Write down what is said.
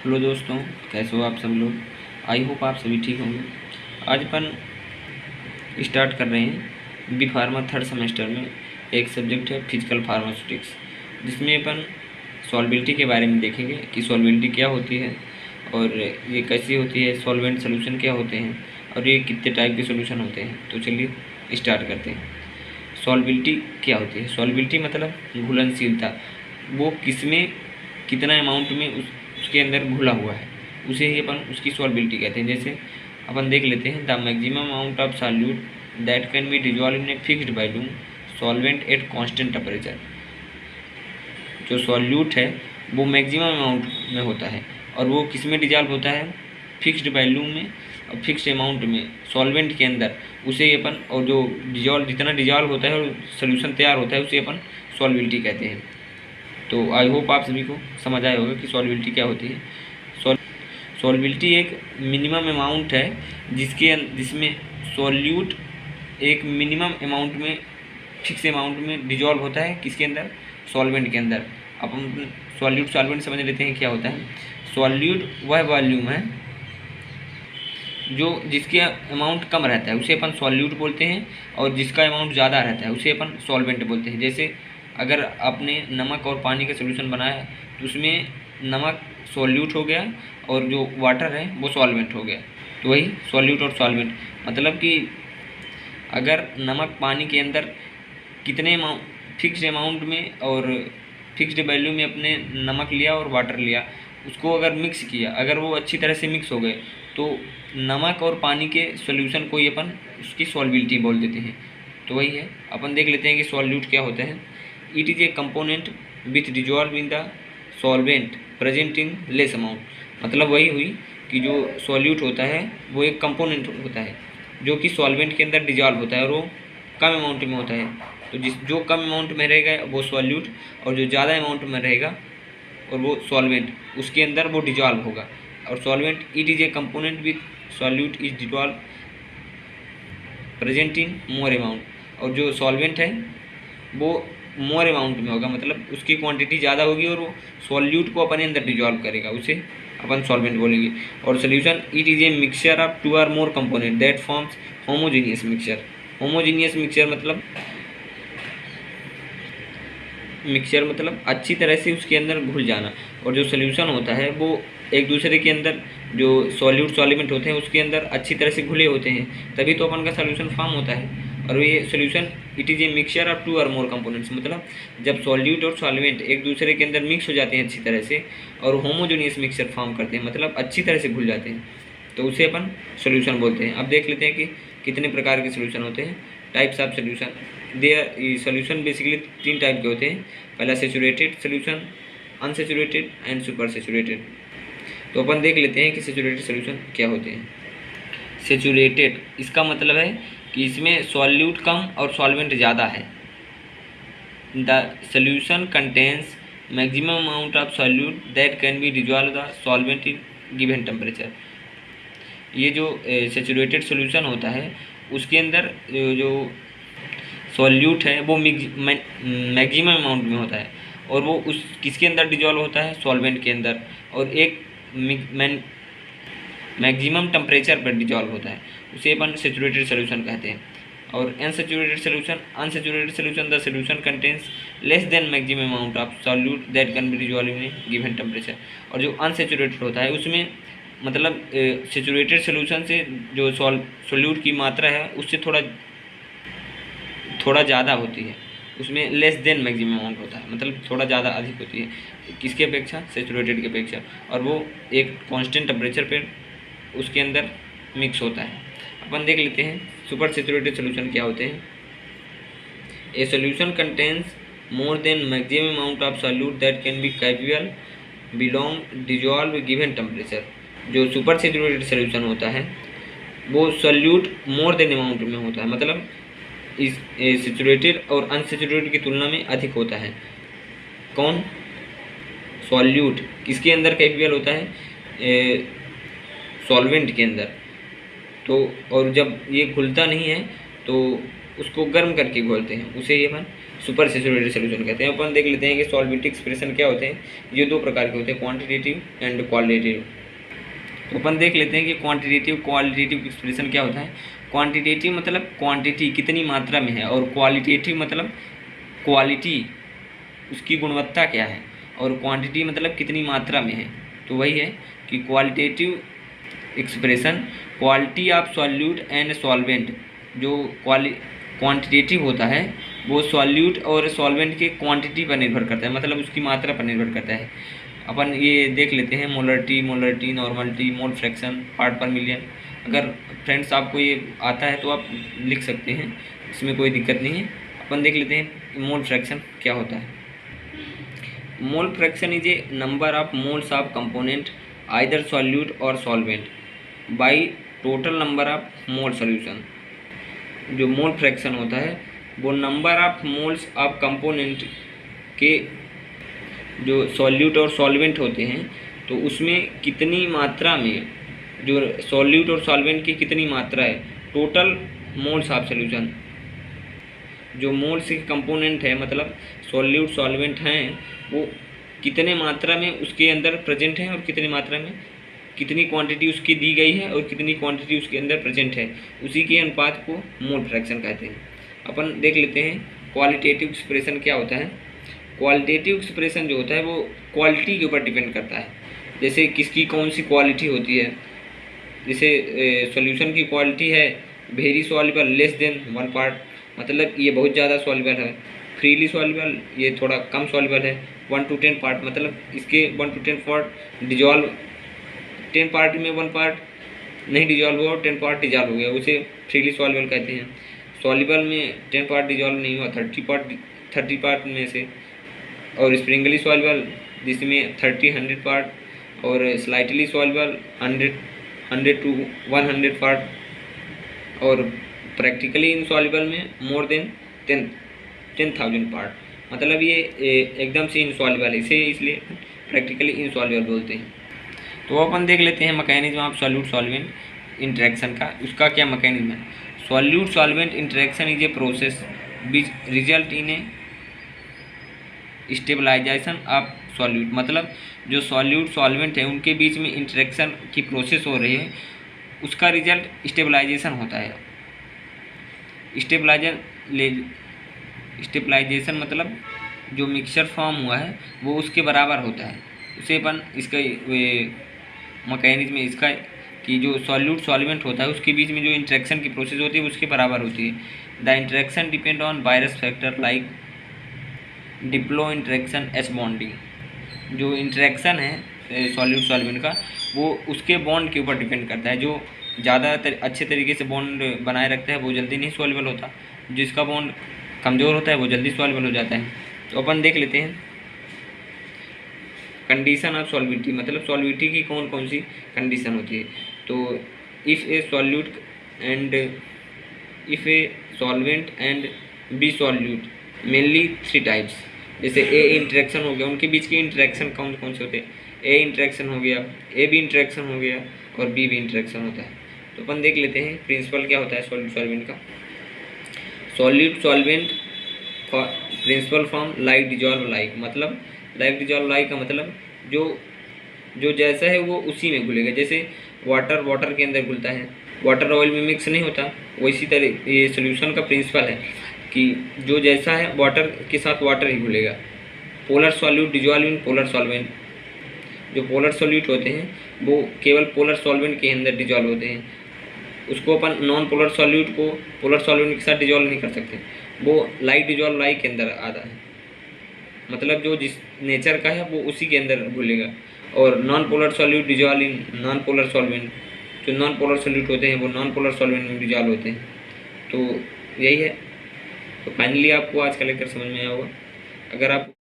Hello दोस्तों, कैसे हो आप सब लोग। आई होप आप सभी ठीक होंगे। आज अपन स्टार्ट कर रहे हैं बी फार्मा थर्ड सेमेस्टर में एक सब्जेक्ट है फिजिकल फार्मास्यूटिक्स, जिसमें अपन सॉल्बिलिटी के बारे में देखेंगे कि सॉल्बिलिटी क्या होती है और ये कैसी होती है, सॉल्वेंट सोल्यूशन क्या होते हैं और ये कितने टाइप के सोल्यूशन होते हैं। तो चलिए स्टार्ट करते हैं। सॉल्बिलिटी क्या होती है। सॉल्बिलिटी मतलब घुलनशीलता, वो किसमें कितना अमाउंट में उसके अंदर घुला हुआ है, उसे ही अपन उसकी सॉल्बिलिटी कहते हैं। जैसे अपन देख लेते हैं, the maximum amount of solute that can be dissolve in a fixed volume solvent at constant temperature. जो सॉल्यूट है वो मैक्सिमम अमाउंट में होता है और वो किस में डिजॉल्व होता है, फिक्स्ड वैल्यूम में और फिक्स्ड अमाउंट में सॉल्वेंट के अंदर, उसे अपन, और जो डिजॉल्व जितना डिजॉल्व होता है और सोल्यूशन तैयार होता है उसे अपन सॉल्बिलिटी कहते हैं। तो आई होप आप सभी को समझ आया होगा कि सॉल्बिलिटी क्या होती है। सॉल्बिलिटी एक मिनिमम अमाउंट है जिसमें सॉल्यूट एक मिनिमम अमाउंट में, फिक्स अमाउंट में डिजॉल्व होता है किसके अंदर, सॉल्वेंट के अंदर। अपन सॉल्यूट सॉल्वेंट समझ लेते हैं क्या होता है। सॉल्यूट वह वॉल्यूम है जो जिसके अमाउंट कम रहता है उसे अपन सॉल्यूट बोलते हैं, और जिसका अमाउंट ज़्यादा रहता है उसे अपन सॉल्वेंट बोलते हैं। जैसे अगर आपने नमक और पानी का सोल्यूशन बनाया तो उसमें नमक सॉल्यूट हो गया और जो वाटर है वो सॉल्वेंट हो गया, तो वही सॉल्यूट और सॉल्वेंट। मतलब कि अगर नमक पानी के अंदर कितने फिक्स्ड अमाउंट में और फिक्स्ड वैल्यू में अपने नमक लिया और वाटर लिया, उसको अगर मिक्स किया, अगर वो अच्छी तरह से मिक्स हो गए तो नमक और पानी के सॉल्यूशन को ही अपन उसकी सॉल्बिलिटी बोल देते हैं। तो वही है, अपन देख लेते हैं कि सॉल्यूट क्या होता है। It is A component with dissolve in the solvent present in less amount. मतलब वही हुई कि जो सॉल्यूट होता है वो एक कंपोनेंट होता है जो कि सॉल्वेंट के अंदर डिजॉल्व होता है और वो कम अमाउंट में होता है। तो जो कम अमाउंट में रहेगा वो सॉल्यूट, और जो ज़्यादा अमाउंट में रहेगा और वो सॉल्वेंट, उसके अंदर वो डिजॉल्व होगा। और solvent it is A component with solute is dissolve present in more amount. और जो सॉल्वेंट है वो मोर अमाउंट में होगा, मतलब उसकी क्वांटिटी ज़्यादा होगी और वो सॉल्यूट को अपने अंदर डिजॉल्व करेगा, उसे अपन सॉल्वेंट बोलेंगे। और solution it is a mixture of two or more component that forms homogeneous mixture. Homogeneous mixture मतलब अच्छी तरह से उसके अंदर घुल जाना। और जो सोल्यूशन होता है वो एक दूसरे के अंदर, जो सॉल्यूट सॉल्वेंट होते हैं उसके अंदर अच्छी तरह से घुले होते हैं, तभी तो अपन का सोल्यूशन फॉर्म होता है। और ये solution it is a mixture of two or more components, मतलब जब सॉल्यूट और सॉल्वेंट एक दूसरे के अंदर मिक्स हो जाते हैं अच्छी तरह से और होमोजेनियस मिक्सचर फॉर्म करते हैं, मतलब अच्छी तरह से घुल जाते हैं, तो उसे अपन सोल्यूशन बोलते हैं। अब देख लेते हैं कि कितने प्रकार के सोल्यूशन होते हैं। Types of solution, there solution basically 3 type के होते हैं। पहला saturated solution, unsaturated and super saturated. तो अपन देख लेते हैं कि सेचुरेटेड सोल्यूशन क्या होते हैं। सेचुरेटेड इसका मतलब है कि इसमें सॉल्यूट कम और सॉल्वेंट ज़्यादा है। The solution contains maximum amount of solute that can be dissolve the solvent in given temperature. ये जो सेचुरेटेड सोल्यूशन होता है उसके अंदर जो सॉल्यूट है वो मैक्सिमम अमाउंट में होता है और वो उस किसके अंदर डिजॉल्व होता है, सॉल्वेंट के अंदर, और एक मैक्सिमम टेम्परेचर पर डिजॉल्व होता है, उसे अपन सेचुरेटेड सोल्यूशन कहते हैं। और unsaturated solution the solution contains less than maximum amount of solute that can be dissolve in given temperature. और जो अनसेचुरेटेड होता है उसमें मतलब सेचुरेटेड सोल्यूशन से जो सॉल्यूट की मात्रा है उससे थोड़ा ज़्यादा होती है, उसमें लेस देन मैक्सिमम अमाउंट होता है, मतलब थोड़ा ज़्यादा अधिक होती है किसके अपेक्षा, सेचुरेटेड की अपेक्षा, और वो एक कांस्टेंट टेम्परेचर पे उसके अंदर मिक्स होता है। अपन देख लेते हैं सुपर सेचुरेटेड सोल्यूशन क्या होते हैं। A solution contains more than maximum amount of solute that can be capable belong dissolve given temperature. जो सुपर सेचुरेटेड सोल्यूशन होता है वो सॉल्यूट मोर देन अमाउंट में होता है, मतलब इस सेचुरेटेड और अनसेचुरेटेड की तुलना में अधिक होता है। कौन, सॉल्यूट किसके अंदर कैपेबल होता है, सॉल्वेंट के अंदर। तो और जब ये घुलता नहीं है तो उसको गर्म करके घोलते हैं, उसे ये अपन सुपर सैचुरेटेड सोल्यूशन कहते हैं। अपन देख लेते हैं कि सॉल्विटी एक्सप्रेशन क्या होते हैं। ये दो प्रकार के होते हैं, क्वांटिटेटिव एंड क्वालिटेटिव। तो अपन देख लेते हैं कि क्वांटिटेटिव क्वालिटेटिव एक्सप्रेशन क्या होता है। क्वांटिटेटिव मतलब क्वांटिटी कितनी मात्रा में है, और क्वालिटेटिव मतलब क्वालिटी उसकी गुणवत्ता क्या है, और क्वांटिटी मतलब कितनी मात्रा में है। तो वही है कि qualitative expression quality of solute and solvent, जो क्वांटिटेटिव होता है वो सॉल्यूट और सॉल्वेंट के क्वांटिटी पर निर्भर करता है, मतलब उसकी मात्रा पर निर्भर करता है। अपन ये देख लेते हैं molarity, normality, mole fraction, part पर मिलियन। अगर फ्रेंड्स आपको ये आता है तो आप लिख सकते हैं, इसमें कोई दिक्कत नहीं है। अपन देख लेते हैं मोल फ्रैक्शन क्या होता है। Mole fraction is a number of moles of component either solute or solvent by total number of mole solution. जो मोल फ्रैक्शन होता है वो number of moles of component के जो सॉल्यूट और सॉल्वेंट होते हैं तो उसमें कितनी मात्रा में, जो सॉल्यूट और सॉल्वेंट की कितनी मात्रा है, टोटल मोल्स ऑफ सॉल्यूशन। जो मोल्स के कंपोनेंट है मतलब सॉल्यूट सॉल्वेंट हैं वो कितने मात्रा में उसके अंदर प्रेजेंट हैं, और कितनी मात्रा में कितनी क्वांटिटी उसकी दी गई है और कितनी क्वांटिटी उसके अंदर प्रेजेंट है, उसी के अनुपात को मोल फ्रैक्शन कहते हैं। अपन देख लेते हैं क्वालिटेटिव एक्सप्रेशन क्या होता है। क्वालिटेटिव एक्सप्रेशन जो होता है वो क्वालिटी के ऊपर डिपेंड करता है। जैसे किसकी कौन सी क्वालिटी होती है, जैसे सॉल्यूशन की क्वालिटी है very soluble less than 1 part, मतलब ये बहुत ज़्यादा सॉल्युबल है। फ्रीली सॉल्युबल ये थोड़ा कम सॉल्युबल है। 1 to 10 पार्ट मतलब इसके 1 to 10 पार्ट डिजॉल्व, 10 पार्ट में 1 पार्ट नहीं डिजॉल्व हुआ और 10 पार्ट डिजॉल्व हो गया, उसे फ्रीली सॉल्युबल कहते हैं। सॉल्युबल में 10 पार्ट डिजॉल्व नहीं हुआ 30 पार्ट में से, और स्प्रिंगली सॉल्युबल जिसमें 100 पार्ट, और स्लाइटली सॉल्युबल 100 to 100 पार्ट, और प्रैक्टिकली इनसॉल्युबल में मोर देन 10,000 पार्ट, मतलब ये एकदम से इनसॉल्युबल है, इसे इसलिए प्रैक्टिकली इनसॉल्युबल बोलते हैं। तो अपन देख लेते हैं mechanism of solute solvent interaction का। उसका क्या मैकेनिज्म है। Solute solvent interaction is a process which result in a stabilization of solute, मतलब जो सॉल्यूट सॉल्वेंट है उनके बीच में इंटरेक्शन की प्रोसेस हो रही है, उसका रिजल्ट स्टेबलाइजेशन होता है। स्टेबलाइजेशन मतलब जो मिक्सचर फॉर्म हुआ है वो उसके बराबर होता है। उसे अपन इसका मैकेनिज्म इसका कि जो सॉल्यूट सॉल्वेंट होता है उसके बीच में जो इंटरेक्शन की प्रोसेस होती है उसके बराबर होती है। The interaction depend on virus factor like Diplo interaction, S bonding. जो इंटरेक्शन है सॉल्यूट सॉल्वेंट का वो उसके बॉन्ड के ऊपर डिपेंड करता है। जो ज़्यादा अच्छे तरीके से बॉन्ड बनाए रखता है वो जल्दी नहीं सॉल्युबल होता, जिसका बॉन्ड कमज़ोर होता है वो जल्दी सॉल्युबल हो जाता है। तो अपन देख लेते हैं कंडीशन ऑफ सॉल्विटी, मतलब सॉल्विटी की कौन कौन सी कंडीशन होती है। तो if a solute and if a solvent and B solute mainly 3 types. जैसे ए इंटरेक्शन हो गया, उनके बीच की इंटरेक्शन कौन कौन से होते हैं। ए इंटरेक्शन हो गया, ए बी इंटरेक्शन हो गया, और बी भी इंटरेक्शन होता है। तो अपन देख लेते हैं प्रिंसिपल क्या होता है सॉल्यूट सॉल्वेंट का। Solute solvent principle form like dissolve like, मतलब लाइक डिजॉल्व लाइक का मतलब जो जैसा है वो उसी में घुलेगा। जैसे वाटर के अंदर घुलता है, वाटर ऑयल में मिक्स नहीं होता, वैसी तरह ये सोल्यूशन का प्रिंसिपल है कि जो जैसा है वाटर के साथ वाटर ही घुलेगा। Polar solute dissolve in polar solvent, जो पोलर सॉल्यूट होते हैं वो केवल पोलर सॉल्वेंट के अंदर डिजॉल्व होते हैं। उसको अपन नॉन पोलर सॉल्यूट को पोलर सॉल्वेंट के साथ डिजॉल्व नहीं कर सकते, वो लाइक डिजॉल्व लाइक के अंदर आता है, मतलब जो जिस नेचर का है वो उसी के अंदर घुलेगा। और non polar solute dissolve in non polar solvent, जो नॉन पोलर सॉल्यूट होते हैं वो नॉन पोलर सॉल्वेंट में डिजॉल्व होते हैं। तो यही है। तो फाइनली आपको आज का लेक्चर समझ में आया होगा। अगर आप